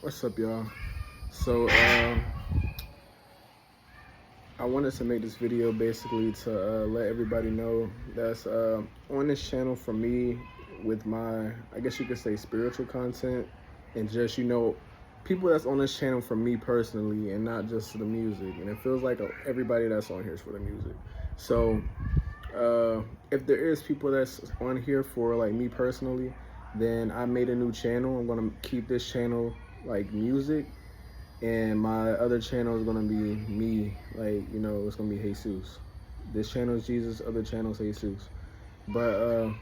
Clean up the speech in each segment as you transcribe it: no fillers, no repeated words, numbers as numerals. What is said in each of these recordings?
What's up, y'all? So, I wanted to make this video basically to let everybody know that's on this channel for me with my, I guess you could say, spiritual content, and just, people that's on this channel for me personally and not just the music. And it feels like everybody that's on here is for the music. So, if there is people that's on here for like me personally, then I made a new channel. I'm gonna keep this channel like music, and my other channel is gonna be me, like, it's gonna be Jesus. This channel is Jesus, other channel is Jesus. But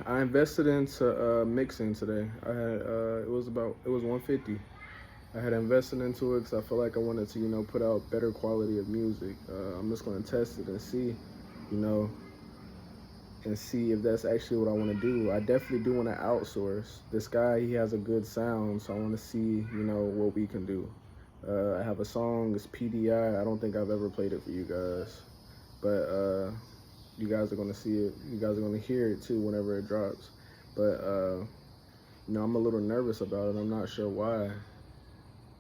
I invested into mixing today. I had it was 150. I had invested into it because I feel like I wanted to, put out better quality of music. I'm just gonna test it and see, you know, and see if that's actually what I want to do. I definitely do want to outsource. This guy, he has a good sound, so I want to see, what we can do. I have a song, it's PDI. I don't think I've ever played it for you guys, but you guys are going to see it. You guys are going to hear it too whenever it drops. But, I'm a little nervous about it. I'm not sure why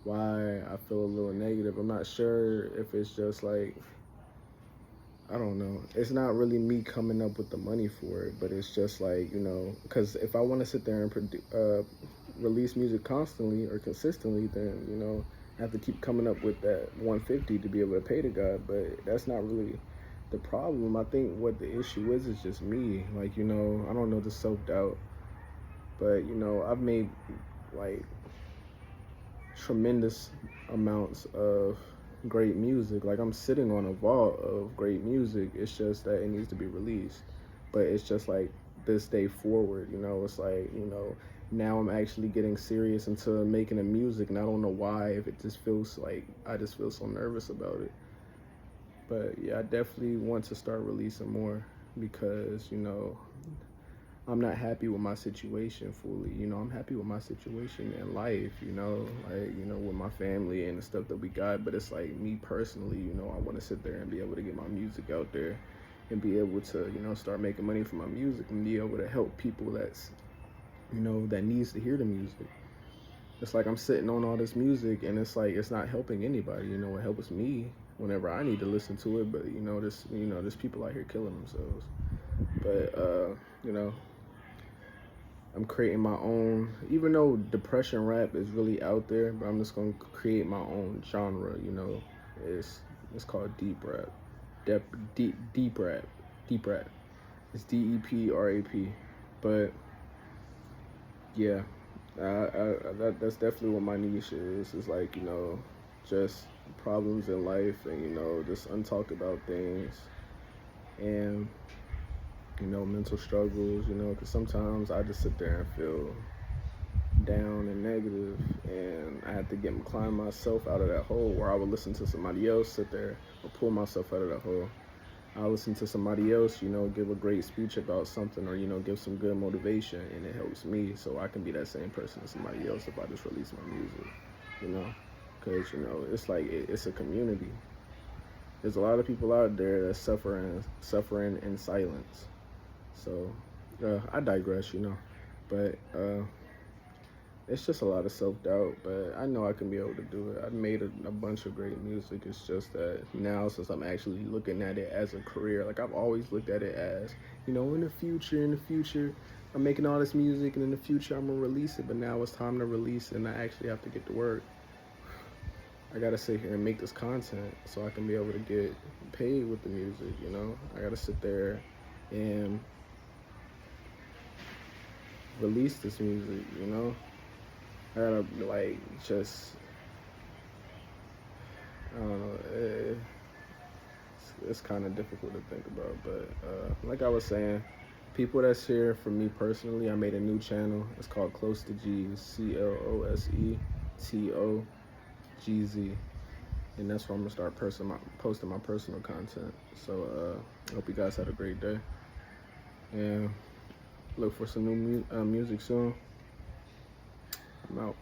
I feel a little negative. I'm not sure if it's just like, I don't know. It's not really me coming up with the money for it, but it's just like, because if I want to sit there and release music constantly or consistently, then, I have to keep coming up with that 150 to be able to pay the guy. But that's not really the problem. I think what the issue is just me. Like, I don't know, the self-doubt. But, I've made like tremendous amounts of great music. Like, I'm sitting on a vault of great music. It's just that it needs to be released. But it's just like this day forward, it's like, now I'm actually getting serious into making the music, and I don't know why. If it just feels like I just feel so nervous about it. But yeah, I definitely want to start releasing more because, I'm not happy with my situation fully. I'm happy with my situation in life, with my family and the stuff that we got. But it's like me personally, I want to sit there and be able to get my music out there and be able to, start making money from my music and be able to help people that's, that needs to hear the music. It's like I'm sitting on all this music and it's like it's not helping anybody. It helps me whenever I need to listen to it. But there's people out here killing themselves. But I'm creating my own, even though depression rap is really out there, but I'm just gonna create my own genre. It's called deep rap, deep rap, deep rap. It's DEPRAP. But yeah, that's definitely what my niche is. It's like, just problems in life and just untalked about things and mental struggles, because sometimes I just sit there and feel down and negative, and I had to climb myself out of that hole where I would listen to somebody else sit there or pull myself out of that hole. I listen to somebody else, give a great speech about something or, give some good motivation, and it helps me so I can be that same person as somebody else if I just release my music, because, it's like, it's a community. There's a lot of people out there that's suffering in silence. So, I digress, but it's just a lot of self-doubt, but I know I can be able to do it. I've made a bunch of great music. It's just that now, since I'm actually looking at it as a career, like I've always looked at it as, in the future, I'm making all this music, and in the future, I'm gonna release it, but now it's time to release it, and I actually have to get to work. I gotta sit here and make this content so I can be able to get paid with the music, I gotta sit there and release this music, I gotta, like, just, I don't know, it's kind of difficult to think about, but like I was saying, people that's here for me personally, I made a new channel. It's called Close to G's, CLOSETOGZ, and that's where I'm gonna start posting my personal content. So I hope you guys had a great day, and look for some new music soon. I'm out.